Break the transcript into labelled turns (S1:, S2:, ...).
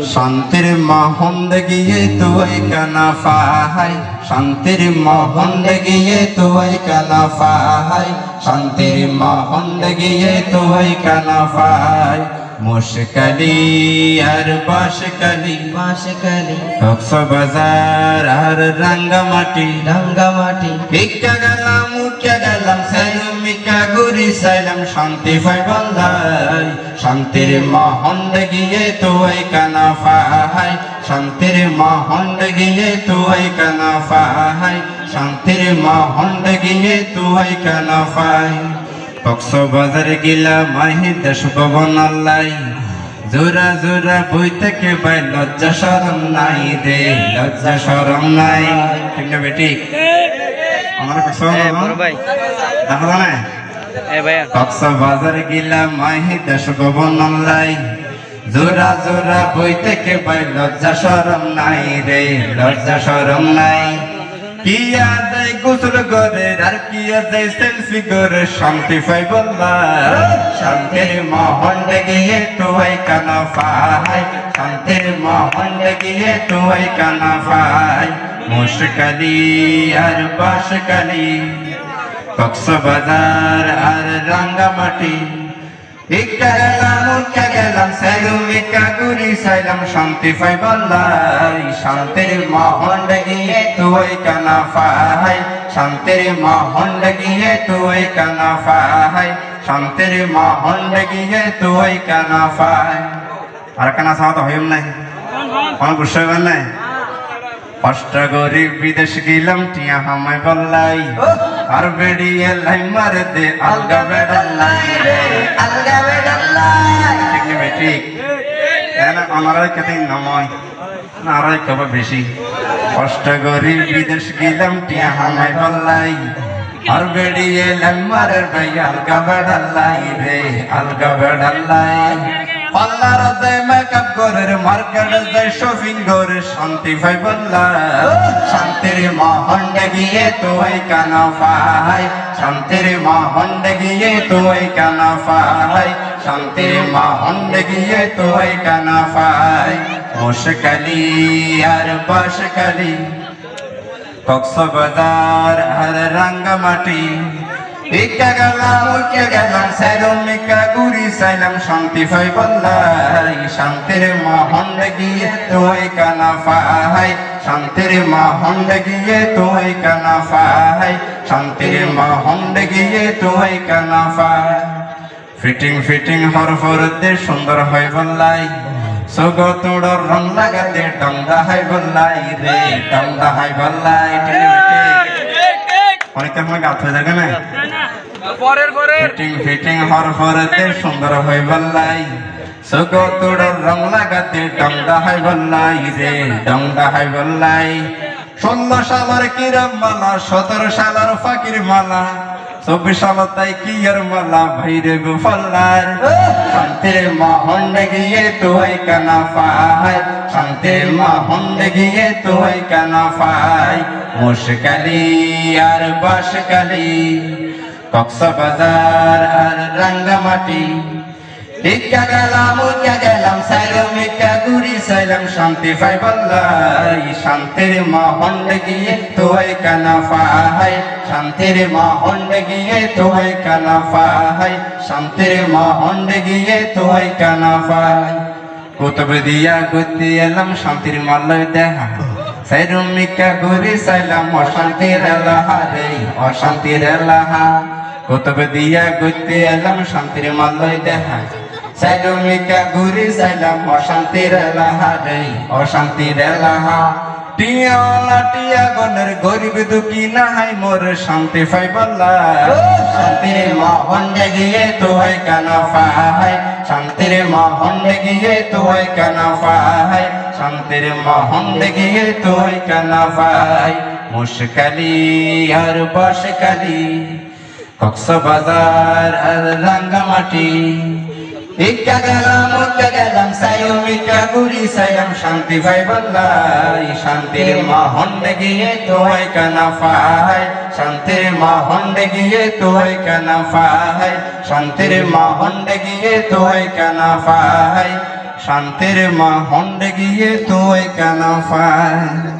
S1: শান্তির মহন্দ গিয়ে তুই কানা ফাহাই শান্তির মহন্দ গিয়ে তুই কানা ফাহাই শান্তির মহন্দ গিয়ে তুই কানা ফাহাই মুশকালি আর বাশকালি কক্সবাজার আর রাঙ্গামাটি ভিক্ষা গেলাম উঠে গেলাম সাইমিকা গুরি সাইলাম শান্তি পাই বললাই শান্তির মহন্দ গিয়ে তুই কানা ফাহাই শান্তির মহন্দ গিয়ে তুই কানা ফাহাই শান্তির মহন্দ গিয়ে তুই কানা ফাই কক্সবাজার গিলা মাহি দেশ ভবন আল্লাই জোরা জোরা বই থেকে ভাই লজ্জা শরম নাই রে লজ্জা শরম নাই ঠিক না বেটি আমার কক্সবাজার গিলা মাহি দেশ ভবন আল্লাই জোরা জোরা বই থেকে ভাই লজ্জা শরম নাই রে লজ্জা শরম নাই কিয়া যায় গোসল করে আর কিয়া যায় সেলফি করে শান্তি পাই বললাই শান্তির মহন্দ গিয়ে তুই কানা ফাই শান্তির মহন্দ গিয়ে তুই কানা ফাই মুশকালি আর বাশকালি কক্সবাজার আর রাঙ্গামাটি ভিক্ষা গেলাম উঠে গেলাম সাইমিকা গুরি সাইলাম শান্তি পাই বললাই শান্তির মহন্দ গিয়ে তুই কানা ফাহাই শান্তির মহন্দ গিয়ে তুই কানা ফাহাই শান্তির মহন্দ গিয়ে তুই কানা ফাই আর কানা সাও তো হইম নাই কোন গুসা হইবেন নাই কষ্ট গরিব বিদেশ গেলাম টিয়া হামাই বললাই আর বেড়িয়ে লাই মার দে আলগা বেড়াল্লাই রে আলগা বেড়াল্লাই ঠিক না ঠিক এনা আমারই কত নময় নারাই কবে বেশি কষ্ট গরিব বিদেশ গেলাম টিয়া হামাই বললাই আর বেড়িয়ে লাই মার ভাই আলগা বেড়াল্লাই রে আলগা বেড়াল্লাই পাল্লার যায় মেকআপ করে মার্কেট যায় শপিং করে শান্তি পাই বললাই শান্তির মহন্দ গিয়ে তুই কানা ফাই শান্তির মহন্দ গিয়ে তুই কানা ফাই শান্তির মহন্দ গিয়ে তুই কানা ফাই মুশকালি আর বাশকালি কক্সবাজার আর রাঙ্গামাটি ভিক্ষা গেলাম উঠে গেলাম সাইমিকা গুরি সাইলাম শান্তি পাই বললাই শান্তির মহন্দ গিয়ে তুই কানা ফাই শান্তির মহন্দ গিয়ে তুই কানা ফাই শান্তির মহন্দ গিয়ে তুই কানা ফাই ফিটিং ফিটিং হরফরতে সুন্দর হয় বললাই সগতোড় রং লাগাতে টঙ্গা হয় বললাই রে টঙ্গা হয় বললাই অনেকটা সময় গাছ হয়ে যাবে না ফিটিং ফিটিং হরফরতে সুন্দর হয় বললাই সগতোড় রং লাগাতে টঙ্গা হয় বললাই রে টঙ্গা হয় বললাই 16 সালের কিরম মালা 17 সালের ফাকির মালা 24 সাল তাই কি আর মালা ভাইরে গোফাল্লার শান্তির মহন্দ গিয়ে তুই কানা ফাই শান্তির মহন্দ গিয়ে তুই কানা ফাই মুশকালি আর বাশকালি কক্সবাজার আর রাঙ্গামাটি ভিক্ষা গেলাম উঠে গেলাম সাইমিকা গুরি সাইলাম শান্তি পাই বললাই শান্তির মহন্দ গিয়ে তুই কানা ফাই শান্তির মহন্দ গিয়ে তুই কানা ফাই শান্তির মহন্দ গিয়ে তুই কানা ফাই কুতুব দিয়া গতি এলাম শান্তির মালয় দেখা সাইমিকা গুরি সাইলাম অশান্তির এলাহা রে অশান্তির এলাহা কুতুব দিয়া গতি এলাম শান্তির মালয় দেখা সাইমিকা গুরি সাইলাম অশান্তির এলাহা রে অশান্তির এলাহা টিয়ালা টিয়া গনের গরিব দুঃখী নাহাই মোর শান্তি পাই বললাই শান্তির মহন্দ গিয়ে তুই কানা ফাই শান্তির মহন্দ গিয়ে তুই কানা ফাই শান্তির মহন্দ গিয়ে তুই কানা ফাই মুশকালি আর বাশকালি কক্সবাজার আর রাঙ্গামাটি ভিক্ষা গেলাম উঠে গেলাম সাইমিকা গুরি সাইলাম শান্তি পাই বললাই শান্তির মহন্দ গিয়ে তুই কানা ফাই শান্তির মহন্দ গিয়ে তুই কানা ফাই শান্তির মহন্দ গিয়ে তুই কানা ফাই শান্তির মহণ্ডে গিয়ে তুই কেন পায়